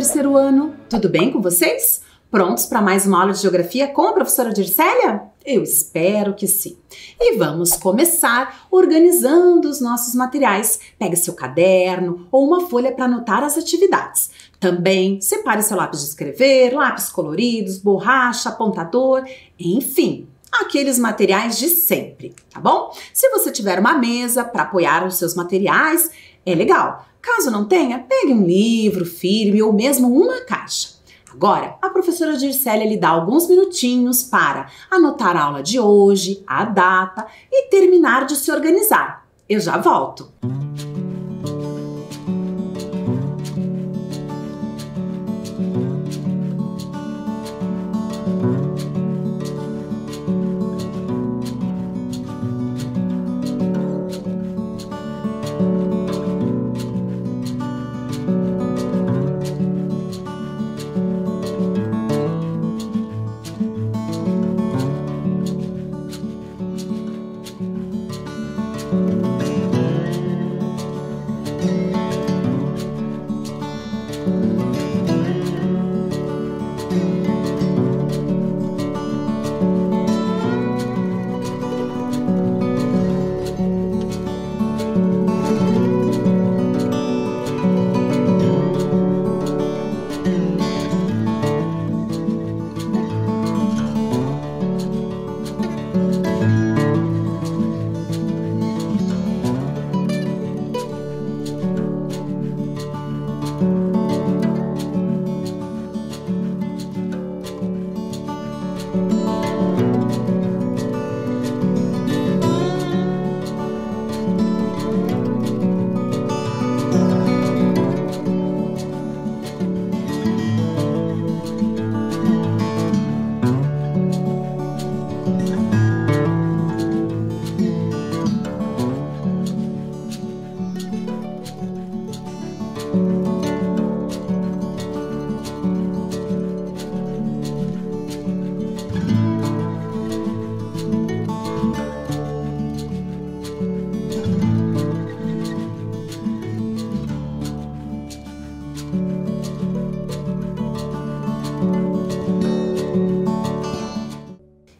terceiro ano, tudo bem com vocês? Prontos para mais uma aula de geografia com a professora Dircélia? Eu espero que sim. E vamos começar organizando os nossos materiais. Pegue seu caderno ou uma folha para anotar as atividades. Também separe seu lápis de escrever, lápis coloridos, borracha, apontador, enfim, aqueles materiais de sempre, tá bom? Se você tiver uma mesa para apoiar os seus materiais, é legal. Caso não tenha, pegue um livro firme ou mesmo uma caixa. Agora, a professora Dircélia lhe dá alguns minutinhos para anotar a aula de hoje, a data e terminar de se organizar. Eu já volto.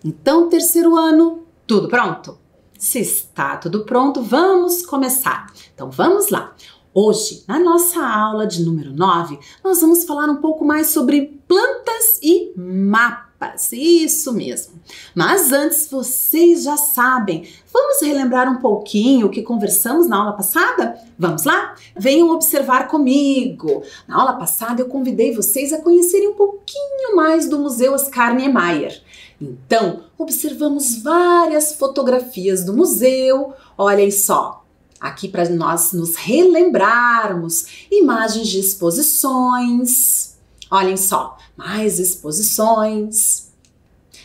Então, terceiro ano, tudo pronto? Se está tudo pronto, vamos começar. Então, vamos lá. Hoje, na nossa aula de número 9, nós vamos falar um pouco mais sobre plantas e mapas. Isso mesmo. Mas antes, vocês já sabem, vamos relembrar um pouquinho o que conversamos na aula passada? Vamos lá? Venham observar comigo. Na aula passada, eu convidei vocês a conhecerem um pouquinho mais do Museu Oscar Niemeyer. Então, observamos várias fotografias do museu, olhem só, aqui para nós nos relembrarmos, imagens de exposições, olhem só, mais exposições.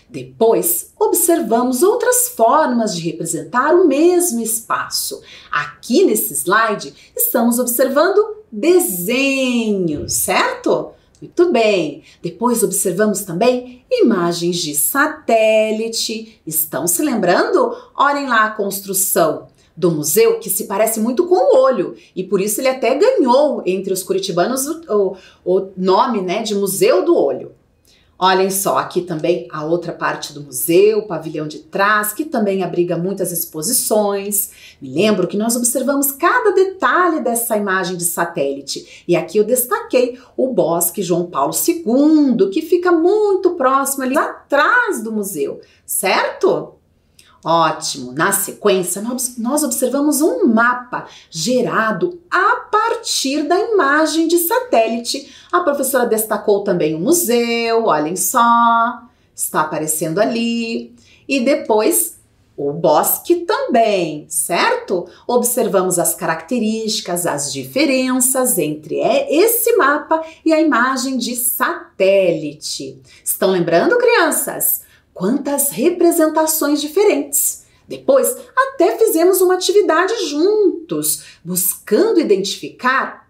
Depois, observamos outras formas de representar o mesmo espaço. Aqui nesse slide, estamos observando desenhos, certo? Muito bem. Depois observamos também imagens de satélite. Estão se lembrando? Olhem lá a construção do museu que se parece muito com o olho e por isso ele até ganhou entre os curitibanos o nome, né, de Museu do Olho. Olhem só, aqui também a outra parte do museu, o pavilhão de trás, que também abriga muitas exposições. Me lembro que nós observamos cada detalhe dessa imagem de satélite. E aqui eu destaquei o Bosque João Paulo II, que fica muito próximo ali atrás do museu, certo? Ótimo! Na sequência, nós observamos um mapa gerado a partir da imagem de satélite. A professora destacou também o museu, olhem só, está aparecendo ali. E depois o bosque também, certo? Observamos as características, as diferenças entre esse mapa e a imagem de satélite. Estão lembrando, crianças? Quantas representações diferentes! Depois, até fizemos uma atividade juntos, buscando identificar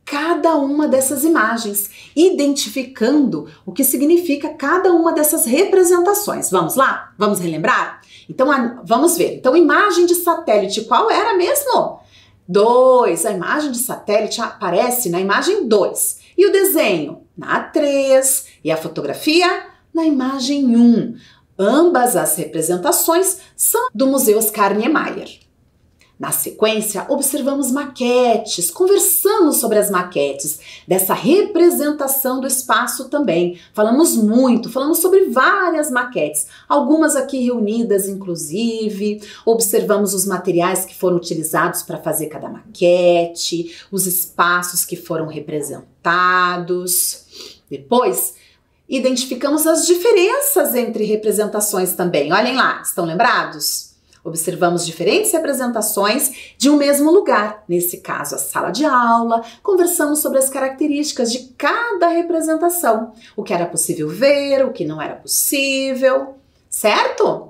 cada uma dessas imagens, identificando o que significa cada uma dessas representações. Vamos lá? Vamos relembrar? Então, vamos ver. Então, imagem de satélite, qual era mesmo? 2. A imagem de satélite aparece na imagem 2. E o desenho? Na 3. E a fotografia? Na imagem 1. Ambas as representações são do Museu Oscar Niemeyer. Na sequência, observamos maquetes, conversamos sobre as maquetes, dessa representação do espaço também. Falamos sobre várias maquetes, algumas aqui reunidas inclusive, observamos os materiais que foram utilizados para fazer cada maquete, os espaços que foram representados. Depois, identificamos as diferenças entre representações também. Olhem lá, estão lembrados? Observamos diferentes representações de um mesmo lugar, nesse caso a sala de aula, conversamos sobre as características de cada representação, o que era possível ver, o que não era possível, certo?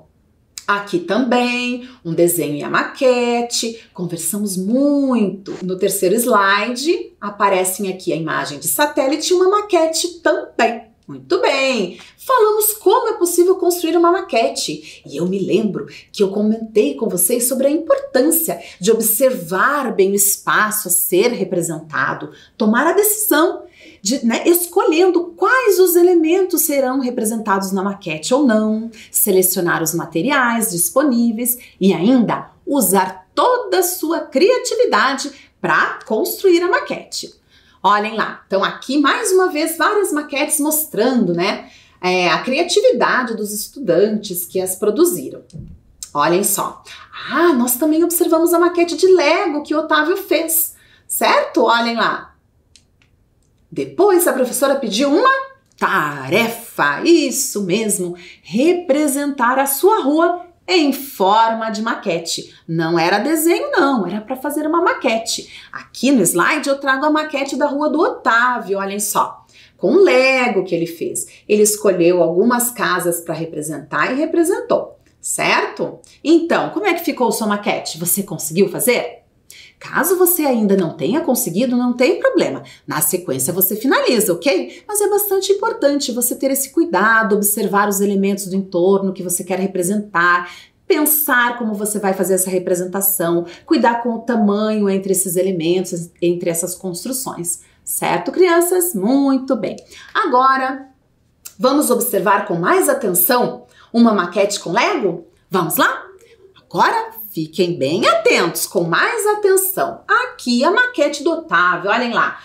Aqui também, um desenho e a maquete, conversamos muito. No terceiro slide, aparecem aqui a imagem de satélite e uma maquete também. Muito bem, falamos como é possível construir uma maquete e eu me lembro que eu comentei com vocês sobre a importância de observar bem o espaço a ser representado, tomar a decisão de, escolhendo quais os elementos serão representados na maquete ou não, selecionar os materiais disponíveis e ainda usar toda a sua criatividade para construir a maquete. Olhem lá, então aqui mais uma vez várias maquetes mostrando, a criatividade dos estudantes que as produziram. Olhem só. Nós também observamos a maquete de Lego que o Otávio fez, certo? Olhem lá. Depois a professora pediu uma tarefa, isso mesmo, representar a sua rua em forma de maquete. Não era desenho não, era para fazer uma maquete. Aqui no slide eu trago a maquete da rua do Otávio, olhem só. Com o Lego que ele fez. Ele escolheu algumas casas para representar e representou, certo? Então, como é que ficou sua maquete? Você conseguiu fazer? Caso você ainda não tenha conseguido, não tem problema. Na sequência você finaliza, ok? Mas é bastante importante você ter esse cuidado, observar os elementos do entorno que você quer representar, pensar como você vai fazer essa representação, cuidar com o tamanho entre esses elementos, entre essas construções. Certo, crianças? Muito bem. Agora, vamos observar com mais atenção uma maquete com Lego? Vamos lá? Agora, fiquem bem atentos, com mais atenção. Aqui a maquete do Otávio, olhem lá.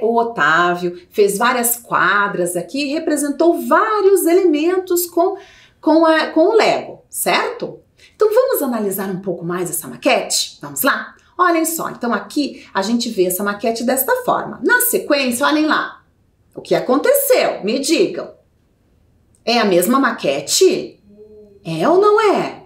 O Otávio fez várias quadras aqui e representou vários elementos com o Lego, certo? Então vamos analisar um pouco mais essa maquete? Vamos lá? Olhem só, então aqui a gente vê essa maquete desta forma. Na sequência, olhem lá. O que aconteceu? Me digam. É a mesma maquete? É ou não é?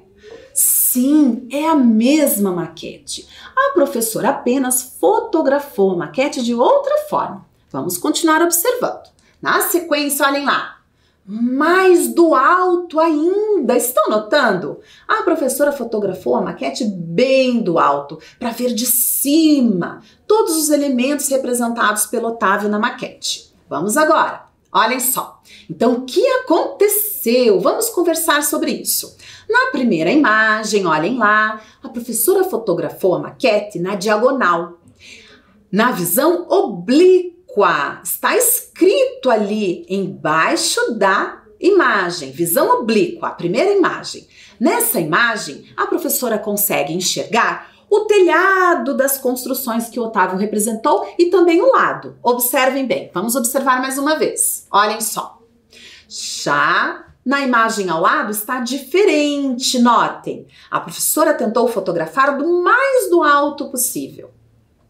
Sim, é a mesma maquete. A professora apenas fotografou a maquete de outra forma. Vamos continuar observando. Na sequência, olhem lá. Mais do alto ainda, estão notando? A professora fotografou a maquete bem do alto, para ver de cima todos os elementos representados pelo Otávio na maquete. Vamos agora, olhem só. Então, o que aconteceu? Vamos conversar sobre isso. Na primeira imagem, olhem lá, a professora fotografou a maquete na diagonal, na visão oblíqua. Está escrito ali embaixo da imagem, visão oblíqua, a primeira imagem. Nessa imagem, a professora consegue enxergar o telhado das construções que o Otávio representou e também o lado. Observem bem, vamos observar mais uma vez. Olhem só. Já na imagem ao lado está diferente, notem. A professora tentou fotografar do mais do alto possível.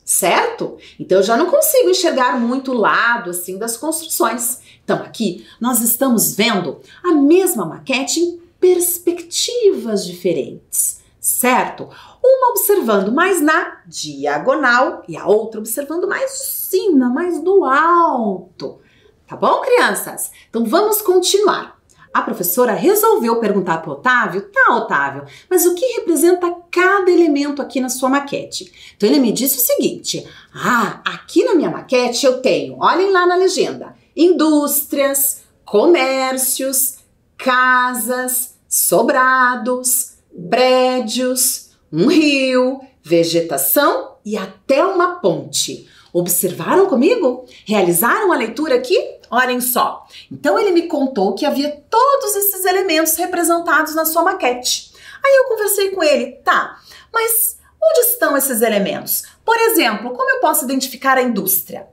Certo? Então eu já não consigo enxergar muito o lado assim das construções. Então aqui nós estamos vendo a mesma maquete em perspectivas diferentes, certo? Uma observando mais na diagonal e a outra observando mais de cima, mais do alto. Tá bom, crianças? Então vamos continuar. A professora resolveu perguntar para o Otávio, tá, Otávio, mas o que representa cada elemento aqui na sua maquete? Então ele me disse o seguinte, aqui na minha maquete eu tenho, olhem lá na legenda, indústrias, comércios, casas, sobrados, prédios, um rio, vegetação e até uma ponte. Observaram comigo? Realizaram a leitura aqui? Olhem só. Então ele me contou que havia todos esses elementos representados na sua maquete. Aí eu conversei com ele, tá, mas onde estão esses elementos? Por exemplo, como eu posso identificar a indústria?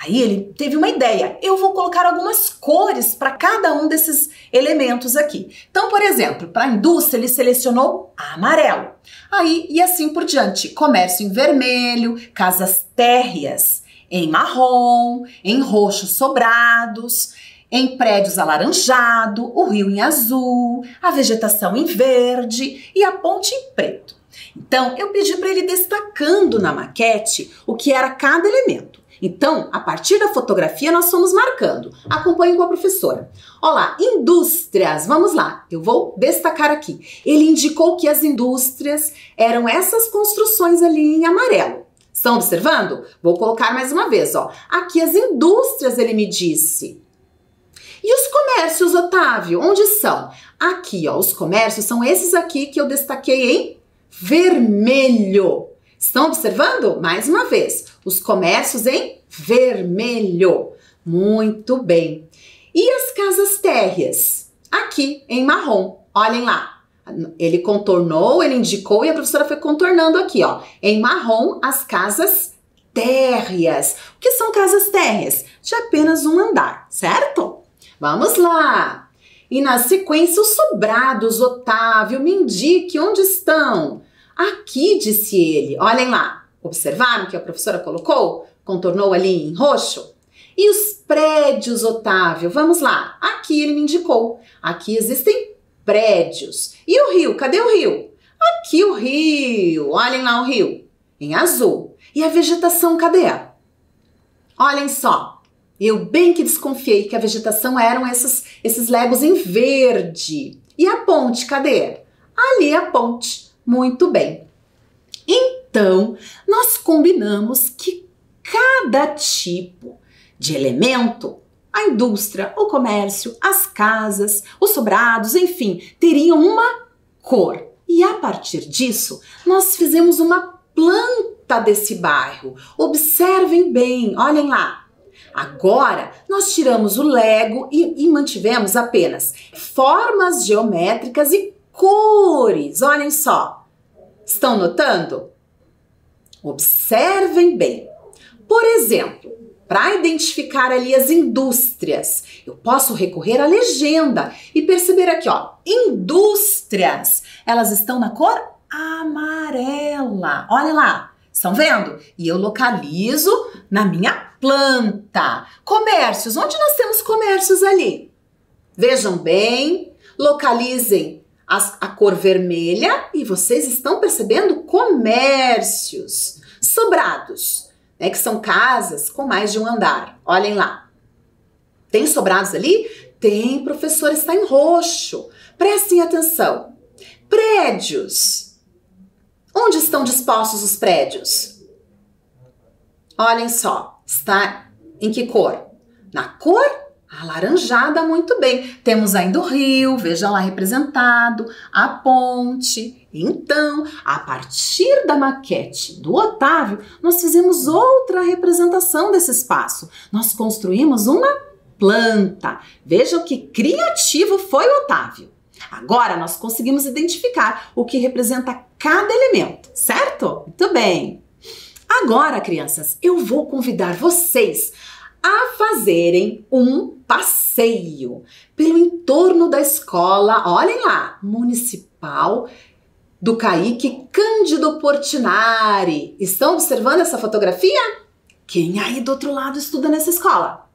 Aí ele teve uma ideia, eu vou colocar algumas cores para cada um desses elementos aqui. Então, por exemplo, para a indústria ele selecionou amarelo. Aí, e assim por diante, comércio em vermelho, casas térreas em marrom, em roxo sobrados, em prédios alaranjado, o rio em azul, a vegetação em verde e a ponte em preto. Então, eu pedi para ele destacando na maquete o que era cada elemento. Então, a partir da fotografia, nós fomos marcando. Acompanhe com a professora. Olá, indústrias, vamos lá, eu vou destacar aqui. Ele indicou que as indústrias eram essas construções ali em amarelo. Estão observando? Vou colocar mais uma vez, ó. Aqui as indústrias, ele me disse. E os comércios, Otávio, onde são? Aqui, ó, os comércios são esses aqui que eu destaquei em vermelho. Estão observando? Mais uma vez, os comércios em vermelho. Muito bem. E as casas térreas? Aqui, em marrom. Olhem lá. Ele contornou, ele indicou e a professora foi contornando aqui, ó. Em marrom, as casas térreas. O que são casas térreas? De apenas um andar, certo? Vamos lá. E na sequência, os sobrados, Otávio, me indique onde estão. Aqui, disse ele, olhem lá, observaram que a professora colocou? Contornou ali em roxo? E os prédios, Otávio, vamos lá, aqui ele me indicou, aqui existem prédios. E o rio, cadê o rio? Aqui o rio, olhem lá o rio, em azul. E a vegetação, cadê? Olhem só, eu bem que desconfiei que a vegetação eram esses legos em verde. E a ponte, cadê? Ali a ponte. Muito bem. Então, nós combinamos que cada tipo de elemento, a indústria, o comércio, as casas, os sobrados, enfim, teriam uma cor. E a partir disso, nós fizemos uma planta desse bairro. Observem bem, olhem lá. Agora, nós tiramos o Lego e mantivemos apenas formas geométricas e cores, olhem só. Estão notando? Observem bem. Por exemplo, para identificar ali as indústrias, eu posso recorrer à legenda e perceber aqui, ó, indústrias, elas estão na cor amarela. Olha lá, estão vendo? E eu localizo na minha planta. Comércios, onde nós temos comércios ali? Vejam bem, localizem a cor vermelha e vocês estão percebendo comércios. Sobrados, né, que são casas com mais de um andar. Olhem lá. Tem sobrados ali? Tem, professor, está em roxo. Prestem atenção. Prédios. Onde estão dispostos os prédios? Olhem só. Está em que cor? Na cor alaranjada, muito bem. Temos ainda o rio, vejam lá representado, a ponte. Então, a partir da maquete do Otávio, nós fizemos outra representação desse espaço. Nós construímos uma planta. Vejam que criativo foi o Otávio. Agora, nós conseguimos identificar o que representa cada elemento, certo? Muito bem. Agora, crianças, eu vou convidar vocês a fazerem um passeio pelo entorno da escola, olhem lá, municipal do Caíque Cândido Portinari. Estão observando essa fotografia? Quem aí do outro lado estuda nessa escola?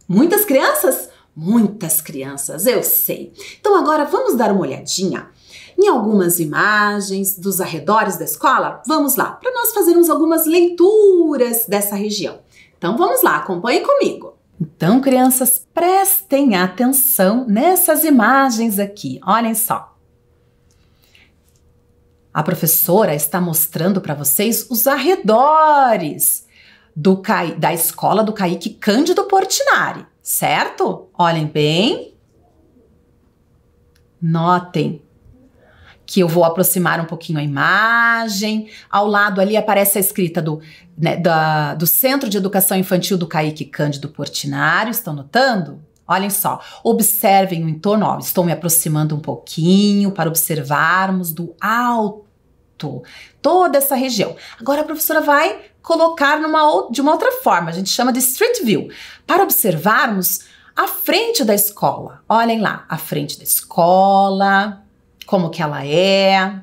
Muitas crianças? Muitas crianças, eu sei. Então agora vamos dar uma olhadinha em algumas imagens dos arredores da escola? Vamos lá, para nós fazermos algumas leituras dessa região. Então vamos lá, acompanhem comigo. Então, crianças, prestem atenção nessas imagens aqui. Olhem só. A professora está mostrando para vocês os arredores da escola do Caíque Cândido Portinari, certo? Olhem bem. Notem que eu vou aproximar um pouquinho a imagem. Ao lado ali aparece a escrita do Centro de Educação Infantil do Caíque Cândido Portinari. Estão notando? Olhem só, observem o entorno. Ó, estou me aproximando um pouquinho para observarmos do alto toda essa região. Agora a professora vai colocar de uma outra forma, a gente chama de Street View, para observarmos a frente da escola. Olhem lá, a frente da escola, como que ela é.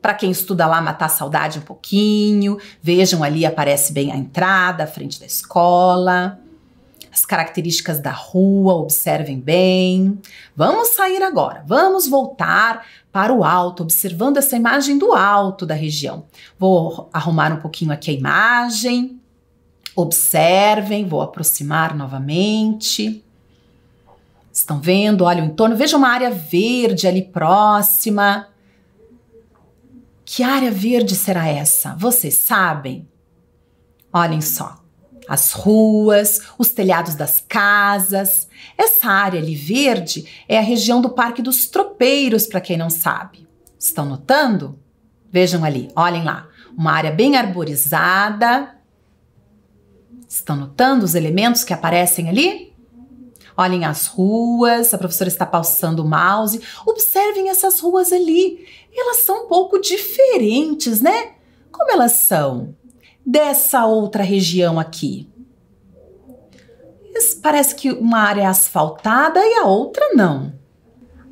Para quem estuda lá, matar a saudade um pouquinho. Vejam ali, aparece bem a entrada, a frente da escola. As características da rua, observem bem. Vamos sair agora, vamos voltar para o alto, observando essa imagem do alto da região. Vou arrumar um pouquinho aqui a imagem. Observem, vou aproximar novamente. Estão vendo? Olha o entorno, veja uma área verde ali próxima. Que área verde será essa? Vocês sabem? Olhem só. As ruas, os telhados das casas. Essa área ali verde é a região do Parque dos Tropeiros, para quem não sabe. Estão notando? Vejam ali, olhem lá. Uma área bem arborizada. Estão notando os elementos que aparecem ali? Olhem as ruas, a professora está passando o mouse. Observem essas ruas ali. Elas são um pouco diferentes, né? Como elas são dessa outra região aqui? Parece que uma área é asfaltada e a outra não.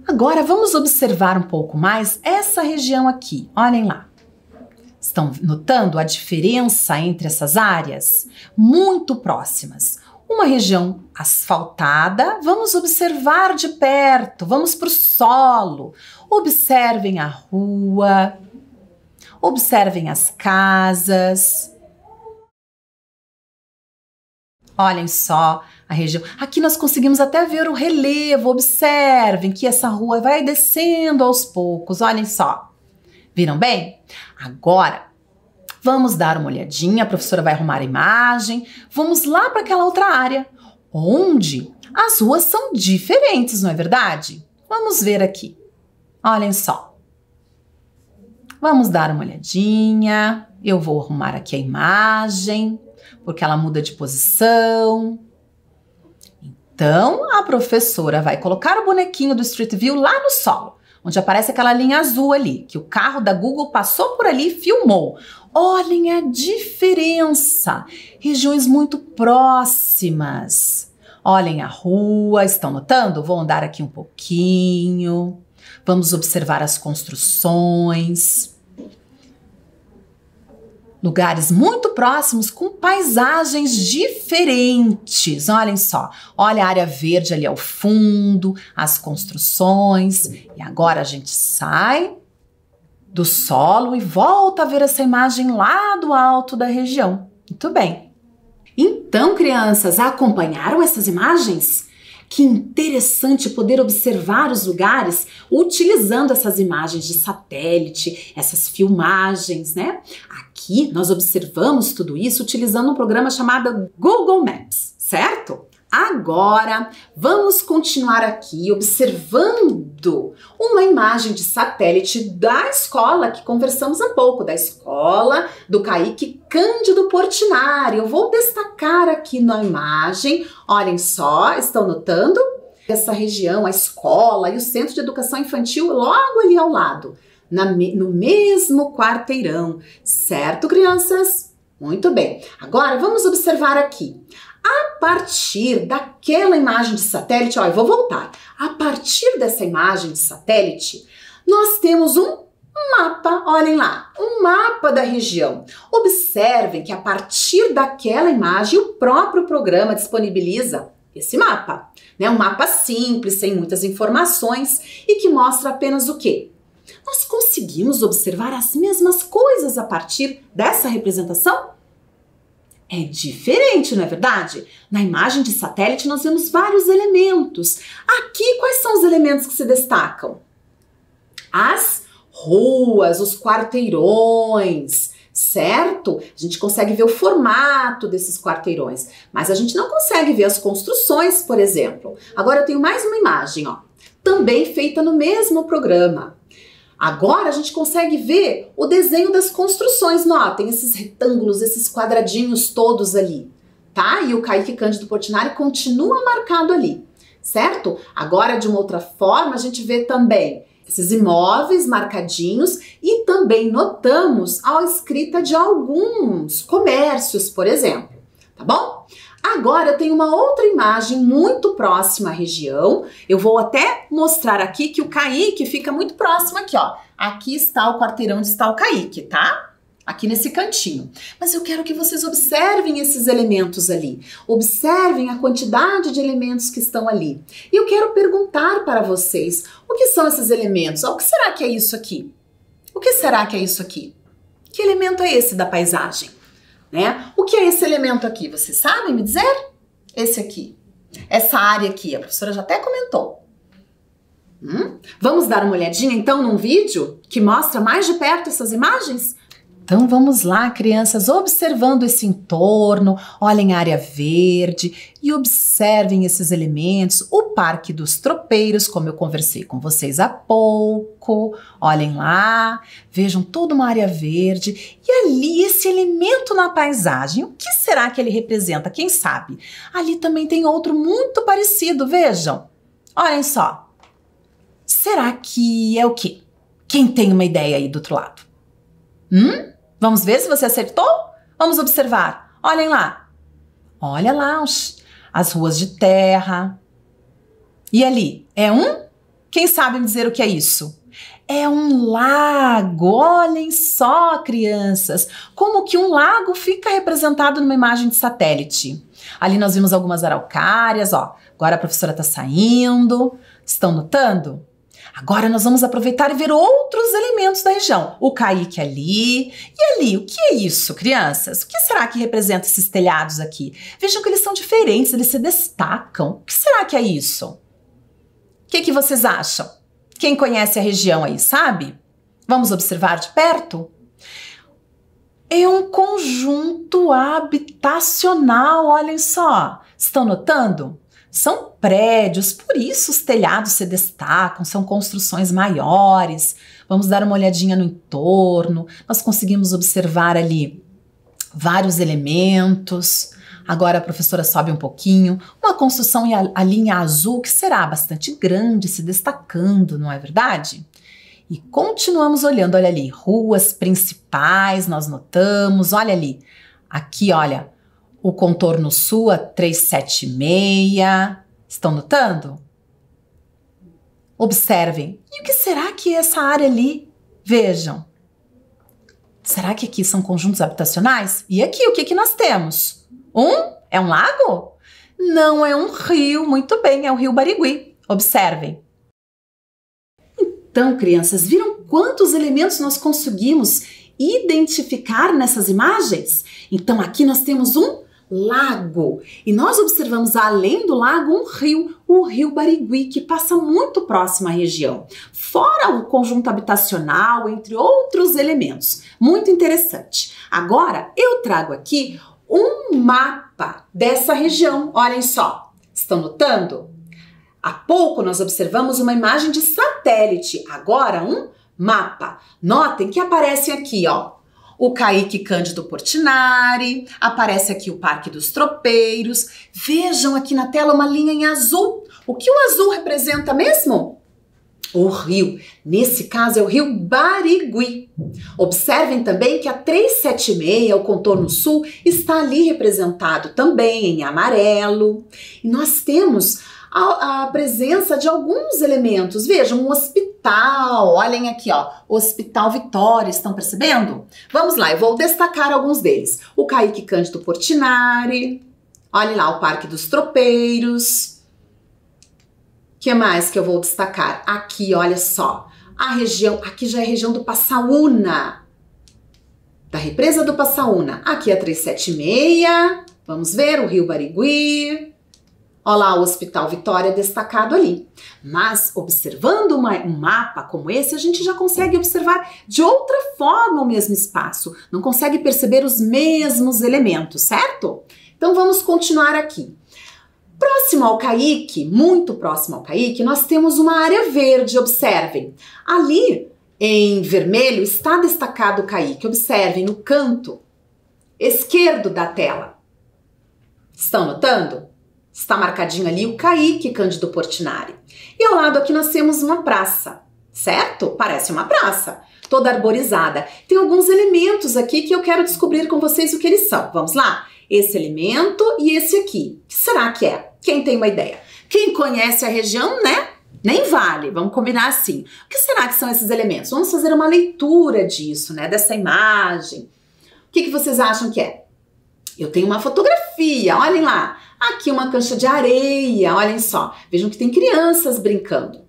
Agora vamos observar um pouco mais essa região aqui. Olhem lá. Estão notando a diferença entre essas áreas? Muito próximas. Uma região asfaltada, vamos observar de perto, vamos para o solo. Observem a rua, observem as casas. Olhem só a região. Aqui nós conseguimos até ver o relevo. Observem que essa rua vai descendo aos poucos. Olhem só. Viram bem? Agora, vamos dar uma olhadinha. A professora vai arrumar a imagem. Vamos lá para aquela outra área, onde as ruas são diferentes, não é verdade? Vamos ver aqui. Olhem só. Vamos dar uma olhadinha. Eu vou arrumar aqui a imagem, porque ela muda de posição. Então, a professora vai colocar o bonequinho do Street View lá no solo, onde aparece aquela linha azul ali, que o carro da Google passou por ali e filmou. Olhem a diferença! Regiões muito próximas. Olhem a rua, estão notando? Vou andar aqui um pouquinho. Vamos observar as construções. Lugares muito próximos com paisagens diferentes. Olhem só, olha a área verde ali ao fundo, as construções. E agora a gente sai do solo e volta a ver essa imagem lá do alto da região. Muito bem. Então, crianças, acompanharam essas imagens? Que interessante poder observar os lugares utilizando essas imagens de satélite, essas filmagens, né? Aqui nós observamos tudo isso utilizando um programa chamado Google Maps, certo? Agora, vamos continuar aqui observando uma imagem de satélite da escola que conversamos há pouco, da escola do Caíque Cândido Portinari. Eu vou destacar aqui na imagem, olhem só, estão notando? Essa região, a escola e o Centro de Educação Infantil logo ali ao lado, no mesmo quarteirão, certo, crianças? Muito bem. Agora, vamos observar aqui. A partir daquela imagem de satélite, ó, eu vou voltar. A partir dessa imagem de satélite, nós temos um mapa, olhem lá, um mapa da região. Observem que a partir daquela imagem, o próprio programa disponibiliza esse mapa, né? Um mapa simples, sem muitas informações e que mostra apenas o quê? Nós conseguimos observar as mesmas coisas a partir dessa representação? É diferente, não é verdade? Na imagem de satélite nós vemos vários elementos. Aqui, quais são os elementos que se destacam? As ruas, os quarteirões, certo? A gente consegue ver o formato desses quarteirões, mas a gente não consegue ver as construções, por exemplo. Agora eu tenho mais uma imagem, ó, também feita no mesmo programa. Agora a gente consegue ver o desenho das construções. Notem esses retângulos, esses quadradinhos todos ali, tá? E o Kaique Cândido Portinari continua marcado ali, certo? Agora, de uma outra forma, a gente vê também esses imóveis marcadinhos e também notamos a escrita de alguns comércios, por exemplo, tá bom? Agora eu tenho uma outra imagem muito próxima à região. Eu vou até mostrar aqui que o Kaique fica muito próximo aqui, ó. Aqui está o quarteirão onde está o Kaique, tá? Aqui nesse cantinho. Mas eu quero que vocês observem esses elementos ali. Observem a quantidade de elementos que estão ali. E eu quero perguntar para vocês, o que são esses elementos? O que será que é isso aqui? O que será que é isso aqui? Que elemento é esse da paisagem? Né? O que é esse elemento aqui? Vocês sabem me dizer? Esse aqui. Essa área aqui, a professora já até comentou. Vamos dar uma olhadinha então num vídeo que mostra mais de perto essas imagens? Então vamos lá, crianças, observando esse entorno, olhem a área verde e observem esses elementos, o Parque dos Tropeiros, como eu conversei com vocês há pouco, olhem lá, vejam toda uma área verde e ali esse elemento na paisagem, o que será que ele representa? Quem sabe? Ali também tem outro muito parecido, vejam, olhem só, será que é o quê? Quem tem uma ideia aí do outro lado? Vamos ver se você acertou? Vamos observar. Olhem lá. Olha lá as ruas de terra. E ali, é um? Quem sabe me dizer o que é isso? É um lago. Olhem só, crianças, como que um lago fica representado numa imagem de satélite. Ali nós vimos algumas araucárias, ó. Agora a professora está saindo. Estão notando? Agora nós vamos aproveitar e ver outros elementos da região. O Kaique ali. E ali, o que é isso, crianças? O que será que representa esses telhados aqui? Vejam que eles são diferentes, eles se destacam. O que será que é isso? O que vocês acham? Quem conhece a região aí, sabe? Vamos observar de perto? É um conjunto habitacional, olhem só. Estão notando? São prédios, por isso os telhados se destacam, são construções maiores. Vamos dar uma olhadinha no entorno, nós conseguimos observar ali vários elementos. Agora a professora sobe um pouquinho, uma construção ali em azul que será bastante grande, se destacando, não é verdade? E continuamos olhando, olha ali, ruas principais, nós notamos, olha ali, aqui olha, o contorno sul, a 376. Estão notando? Observem. E o que será que é essa área ali? Vejam. Será que aqui são conjuntos habitacionais? E aqui, o que nós temos? É um lago? Não, é um rio. Muito bem, é o Rio Barigui. Observem. Então, crianças, viram quantos elementos nós conseguimos identificar nessas imagens? Então, aqui nós temos um lago. E nós observamos, além do lago, um rio, o Rio Barigui, que passa muito próximo à região. Fora o conjunto habitacional, entre outros elementos. Muito interessante. Agora, eu trago aqui um mapa dessa região. Olhem só. Estão notando? Há pouco nós observamos uma imagem de satélite. Agora, um mapa. Notem que aparece aqui, ó. O Kaique Cândido Portinari, aparece aqui o Parque dos Tropeiros. Vejam aqui na tela uma linha em azul. O que o azul representa mesmo? O rio. Nesse caso é o Rio Barigui. Observem também que a 376, o contorno sul, está ali representado também em amarelo. E nós temos a presença de alguns elementos. Vejam, um hospital, olhem aqui, ó, Hospital Vitória, estão percebendo? Vamos lá, eu vou destacar alguns deles. O Kaique Cândido Portinari, olhem lá, o Parque dos Tropeiros. O que mais que eu vou destacar? Aqui, olha só, a região, aqui já é a região do Passaúna, da represa do Passaúna. Aqui é a 376, vamos ver, o Rio Barigui. Olha lá o Hospital Vitória destacado ali. Mas observando um mapa como esse, a gente já consegue observar de outra forma o mesmo espaço. Não consegue perceber os mesmos elementos, certo? Então vamos continuar aqui. Próximo ao Kaique, muito próximo ao Kaique, nós temos uma área verde, observem. Ali em vermelho está destacado o Kaique. Observem no canto esquerdo da tela. Estão notando? Está marcadinho ali o Kaique Cândido Portinari. E ao lado aqui nós temos uma praça, certo? Parece uma praça, toda arborizada. Tem alguns elementos aqui que eu quero descobrir com vocês o que eles são. Vamos lá? Esse elemento e esse aqui. O que será que é? Quem tem uma ideia? Quem conhece a região, né? Nem vale, vamos combinar assim. O que será que são esses elementos? Vamos fazer uma leitura disso, né? Dessa imagem. O que vocês acham que é? Eu tenho uma fotografia, olhem lá. Aqui uma cancha de areia, olhem só. Vejam que tem crianças brincando.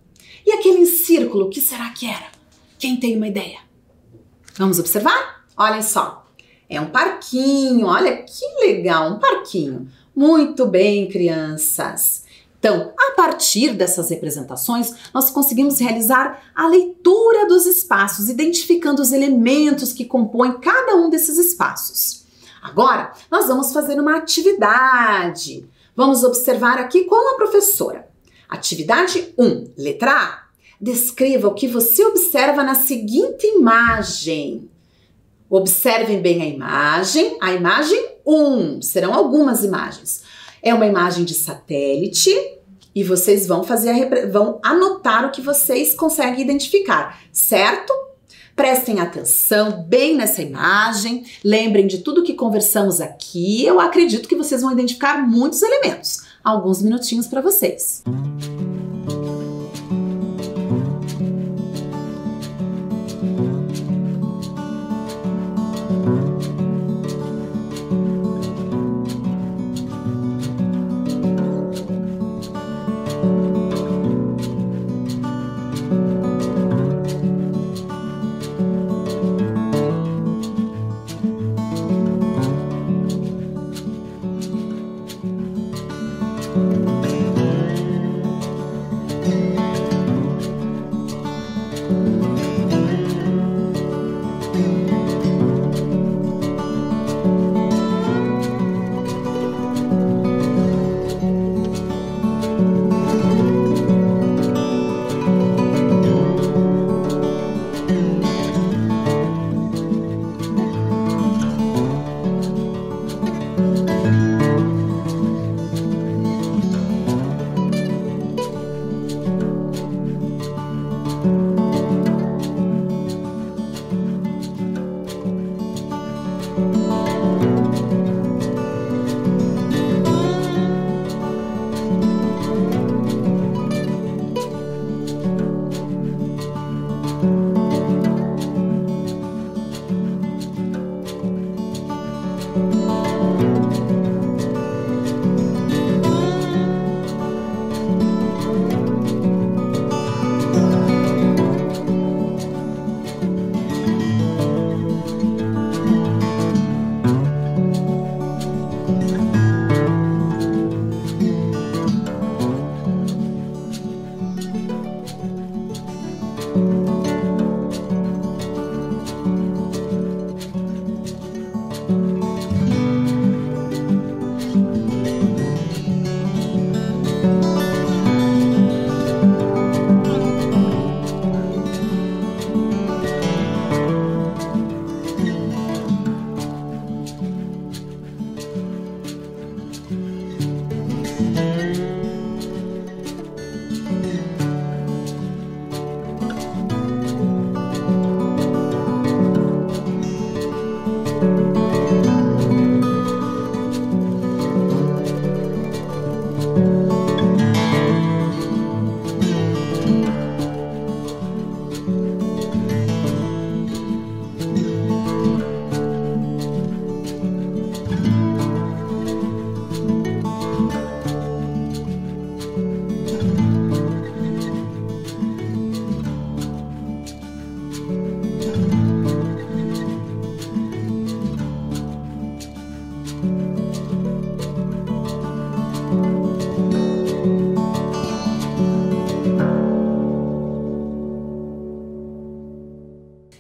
E aquele em círculo, o que será que era? Quem tem uma ideia? Vamos observar? Olhem só. É um parquinho, olha que legal, um parquinho. Muito bem, crianças. Então, a partir dessas representações, nós conseguimos realizar a leitura dos espaços, identificando os elementos que compõem cada um desses espaços. Agora, nós vamos fazer uma atividade. Vamos observar aqui com a professora. Atividade 1, letra A. Descreva o que você observa na seguinte imagem. Observem bem a imagem 1. Serão algumas imagens. É uma imagem de satélite e vocês vão anotar o que vocês conseguem identificar, certo? Prestem atenção bem nessa imagem, lembrem de tudo que conversamos aqui. Eu acredito que vocês vão identificar muitos elementos. Alguns minutinhos para vocês.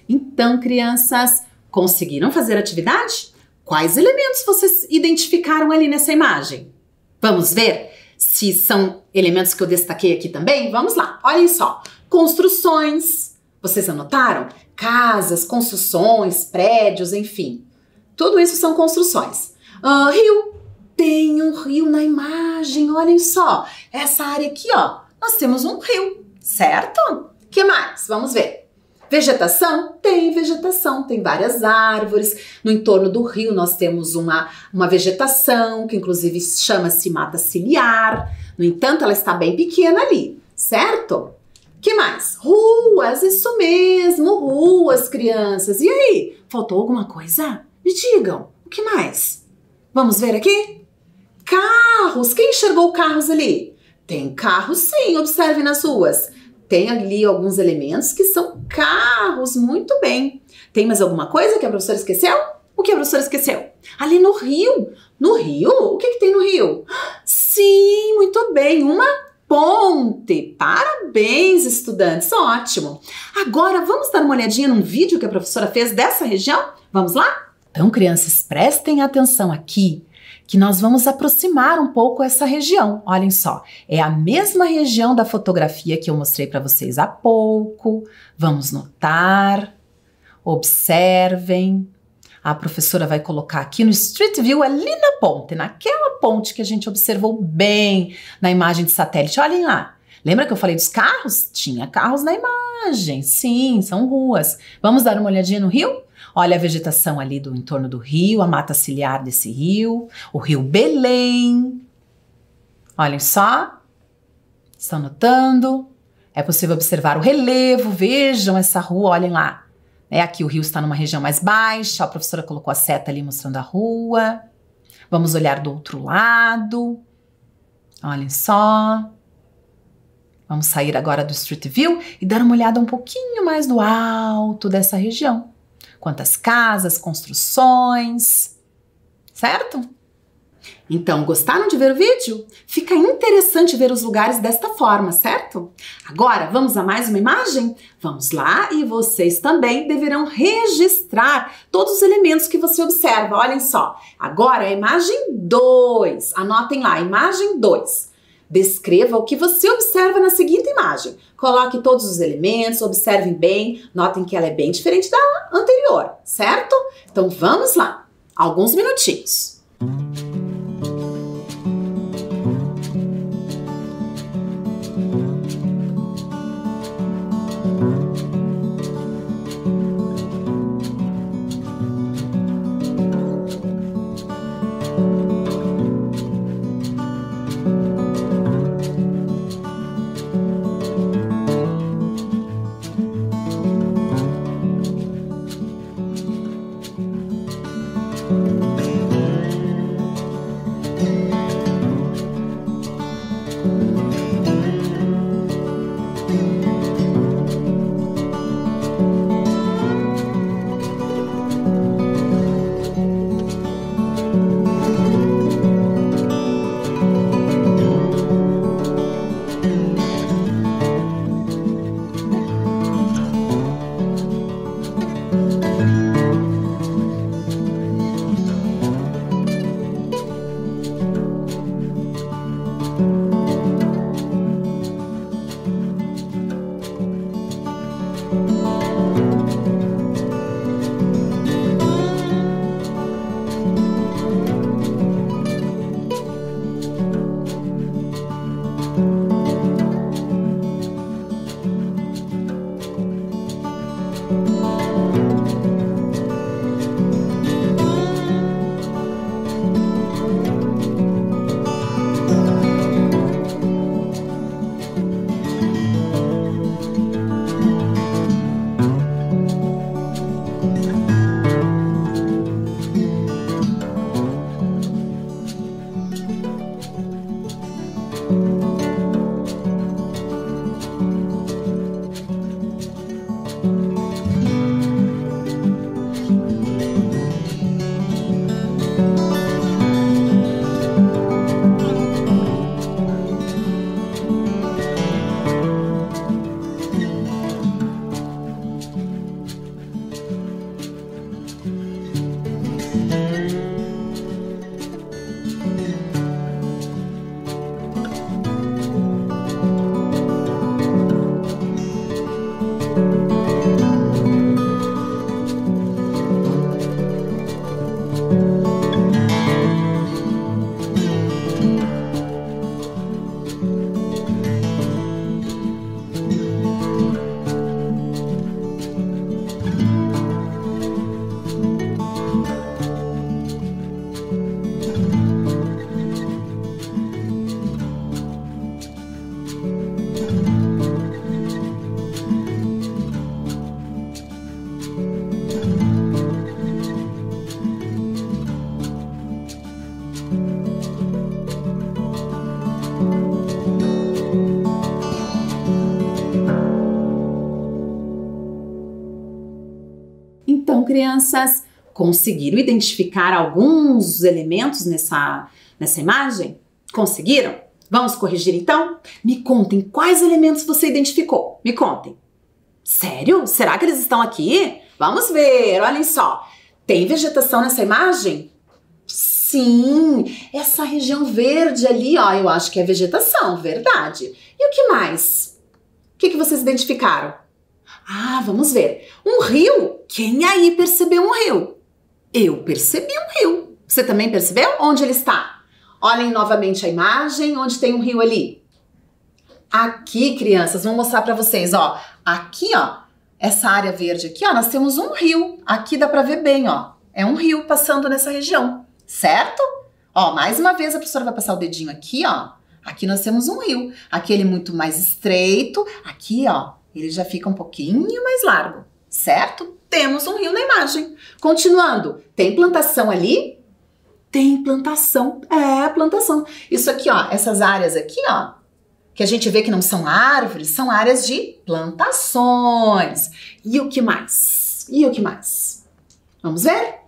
Então, crianças, conseguiram fazer a atividade? Quais elementos vocês identificaram ali nessa imagem? Vamos ver se são elementos que eu destaquei aqui também? Vamos lá, olhem só. Construções, Vocês anotaram? Casas, construções, prédios, enfim. Tudo isso são construções. Rio. Tem um rio na imagem, olhem só. Essa área aqui, ó, nós temos um rio, certo? O que mais? Vamos ver. Vegetação? Tem vegetação, tem várias árvores. No entorno do rio nós temos uma vegetação que inclusive chama-se mata ciliar. No entanto, ela está bem pequena ali, certo? Que mais? Ruas, isso mesmo, ruas, crianças. E aí, faltou alguma coisa? Me digam, o que mais? Vamos ver aqui? Carros, quem enxergou carros ali? Tem carros sim, observe nas ruas. Tem ali alguns elementos que são carros, muito bem. Tem mais alguma coisa que a professora esqueceu? O que a professora esqueceu? Ali no rio. No rio? O que tem no rio? Sim, muito bem, uma ponte. Parabéns, estudantes, ótimo. Agora vamos dar uma olhadinha num vídeo que a professora fez dessa região? Vamos lá? Então, crianças, prestem atenção aqui, que nós vamos aproximar um pouco essa região. Olhem só, é a mesma região da fotografia que eu mostrei para vocês há pouco. Vamos notar, observem. A professora vai colocar aqui no Street View, ali na ponte, naquela ponte que a gente observou bem na imagem de satélite. Olhem lá. Lembra que eu falei dos carros? Tinha carros na imagem. Sim, são ruas. Vamos dar uma olhadinha no rio? Olha a vegetação ali do entorno do rio, a mata ciliar desse rio, o rio Belém. Olhem só. Estão notando? É possível observar o relevo. Vejam essa rua, olhem lá. Aqui o rio está numa região mais baixa, a professora colocou a seta ali mostrando a rua. Vamos olhar do outro lado. Olhem só. Vamos sair agora do Street View e dar uma olhada um pouquinho mais do alto dessa região. Quantas casas, construções, certo? Então, gostaram de ver o vídeo? Fica interessante ver os lugares desta forma, certo? Agora, vamos a mais uma imagem? Vamos lá e vocês também deverão registrar todos os elementos que você observa. Olhem só, agora é a imagem 2. Anotem lá, imagem 2. Descreva o que você observa na seguinte imagem. Coloque todos os elementos, observem bem, notem que ela é bem diferente da anterior, certo? Então vamos lá, alguns minutinhos. crianças? Conseguiram identificar alguns elementos nessa imagem? Conseguiram? Vamos corrigir então? Me contem quais elementos você identificou. Me contem. Sério? Será que eles estão aqui? Vamos ver, olhem só. Tem vegetação nessa imagem? Sim, essa região verde ali, ó, eu acho que é vegetação, verdade. E o que mais? O que vocês identificaram? Ah, vamos ver. Um rio? Quem aí percebeu um rio? Eu percebi um rio. Você também percebeu? Onde ele está? Olhem novamente a imagem, onde tem um rio ali. Aqui, crianças, vou mostrar para vocês, ó. Aqui, ó, essa área verde aqui, ó, nós temos um rio. Aqui dá para ver bem, ó. É um rio passando nessa região, certo? Ó, mais uma vez a professora vai passar o dedinho aqui, ó. Aqui nós temos um rio. Aqui ele é muito mais estreito. Aqui, ó, ele já fica um pouquinho mais largo, certo? Temos um rio na imagem. Continuando, tem plantação ali? Tem plantação, plantação. Isso aqui, ó, essas áreas aqui, ó, que a gente vê que não são árvores, são áreas de plantações. E o que mais? E o que mais? Vamos ver?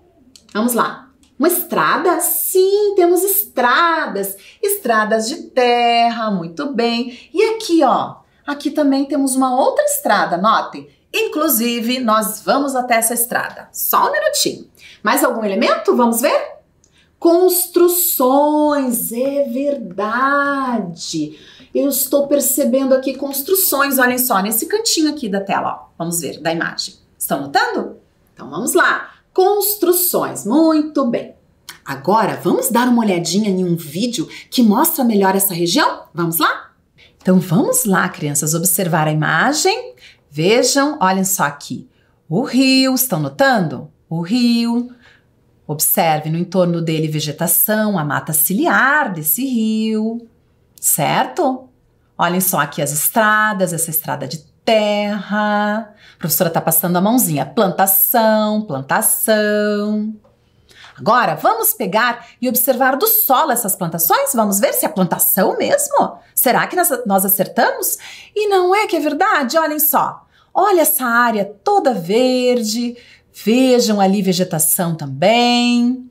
Vamos lá. Uma estrada? Sim, temos estradas. Estradas de terra, muito bem. E aqui, ó, aqui também temos uma outra estrada, notem. Inclusive, nós vamos até essa estrada. Só um minutinho. Mais algum elemento? Vamos ver? Construções, é verdade. Eu estou percebendo aqui construções, olhem só, nesse cantinho aqui da tela, ó. Vamos ver, da imagem. Estão notando? Então vamos lá. Construções, muito bem. Agora vamos dar uma olhadinha em um vídeo que mostra melhor essa região? Vamos lá? Então vamos lá, crianças, observar a imagem. Vejam, olhem só aqui. O rio, estão notando? O rio. Observe no entorno dele vegetação, a mata ciliar desse rio, certo? Olhem só aqui as estradas, essa estrada de terra. A professora está passando a mãozinha. Plantação, plantação. Agora, vamos pegar e observar do solo essas plantações? Vamos ver se é plantação mesmo? Será que nós acertamos? E não é que é verdade? Olhem só. Olha essa área toda verde. Vejam ali vegetação também.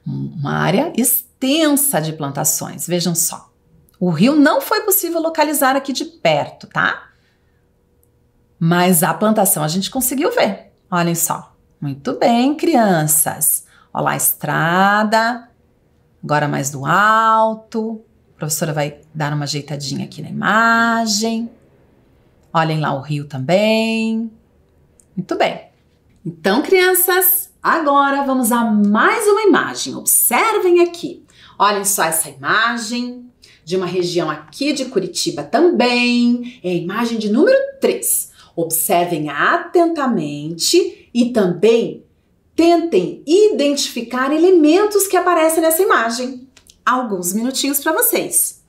Uma área extensa de plantações. Vejam só. O rio não foi possível localizar aqui de perto, tá? Mas a plantação a gente conseguiu ver. Olhem só. Muito bem, crianças. Olha lá a estrada. Agora mais do alto. A professora vai dar uma ajeitadinha aqui na imagem. Olhem lá o rio também. Muito bem. Então, crianças, agora vamos a mais uma imagem. Observem aqui. Olhem só essa imagem de uma região aqui de Curitiba também. É a imagem de número 3. Observem atentamente e também tentem identificar elementos que aparecem nessa imagem. Alguns minutinhos para vocês.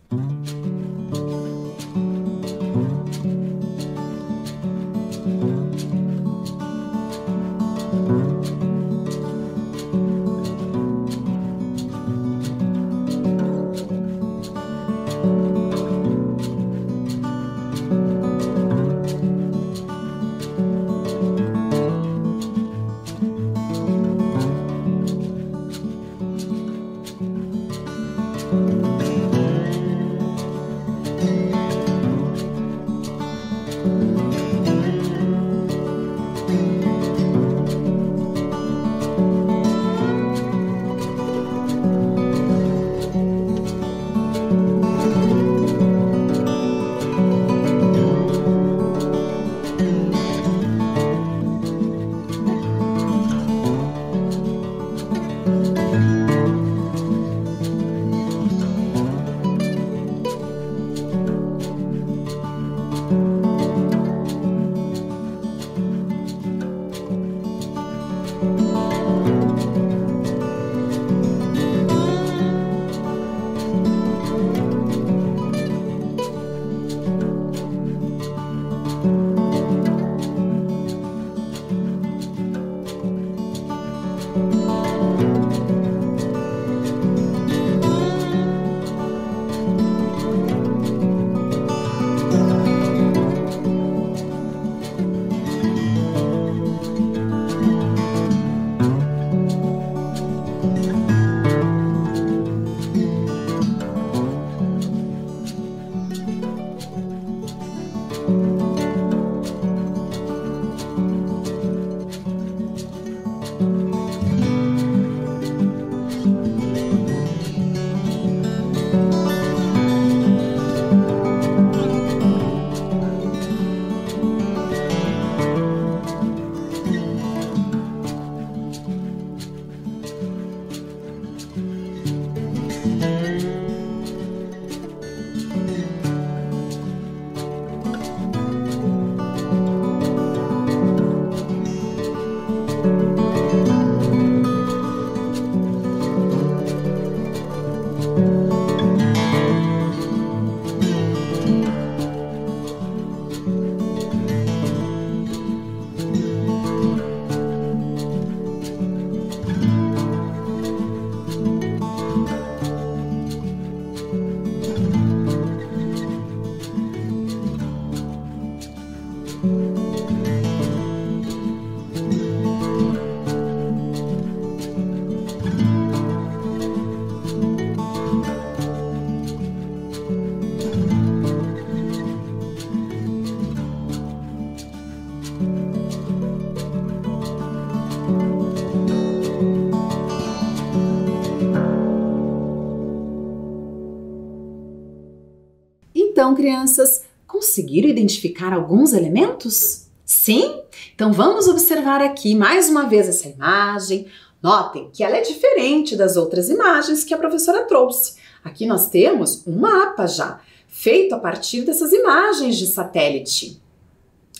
crianças, conseguiram identificar alguns elementos? Sim? Então vamos observar aqui mais uma vez essa imagem. Notem que ela é diferente das outras imagens que a professora trouxe. Aqui nós temos um mapa já, feito a partir dessas imagens de satélite.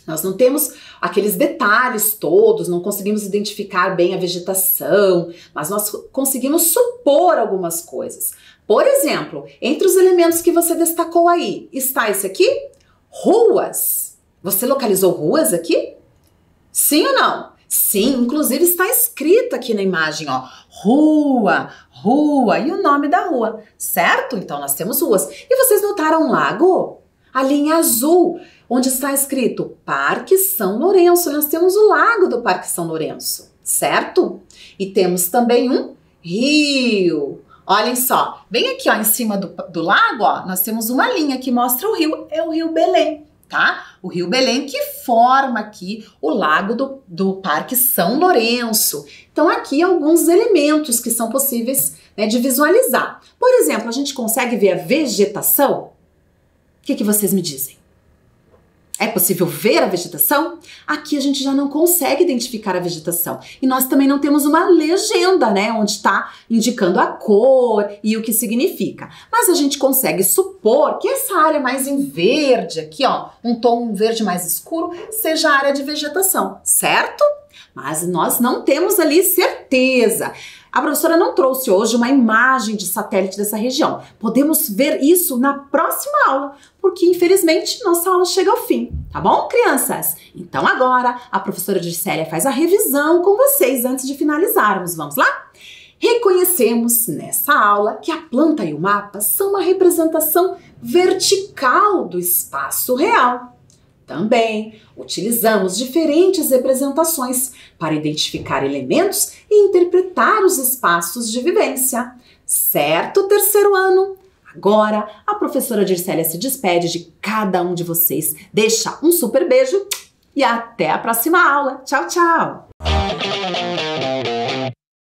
Nós não temos aqueles detalhes todos, não conseguimos identificar bem a vegetação, mas nós conseguimos supor algumas coisas. Por exemplo, entre os elementos que você destacou aí, está esse aqui? Ruas. Você localizou ruas aqui? Sim ou não? Sim, inclusive está escrito aqui na imagem, ó, rua, rua e o nome da rua, certo? Então nós temos ruas. E vocês notaram um lago? Ali em azul, onde está escrito Parque São Lourenço. Nós temos o lago do Parque São Lourenço, certo? E temos também um rio. Olhem só, bem aqui ó, em cima do lago, ó, nós temos uma linha que mostra o rio, é o Rio Belém. Tá? O Rio Belém que forma aqui o lago do Parque São Lourenço. Então aqui alguns elementos que são possíveis, né, de visualizar. Por exemplo, a gente consegue ver a vegetação? O que vocês me dizem? É possível ver a vegetação? Aqui a gente já não consegue identificar a vegetação. E nós também não temos uma legenda, né? Onde está indicando a cor e o que significa. Mas a gente consegue supor que essa área mais em verde aqui, ó, um tom verde mais escuro, seja a área de vegetação, certo? Mas nós não temos ali certeza. A professora não trouxe hoje uma imagem de satélite dessa região. Podemos ver isso na próxima aula, porque infelizmente nossa aula chega ao fim, tá bom, crianças? Então agora a professora Dircélia faz a revisão com vocês antes de finalizarmos. Vamos lá? Reconhecemos nessa aula que a planta e o mapa são uma representação vertical do espaço real. Também utilizamos diferentes representações para identificar elementos e interpretar os espaços de vivência. Certo, terceiro ano? Agora, a professora Dircélia se despede de cada um de vocês. Deixa um super beijo e até a próxima aula. Tchau, tchau!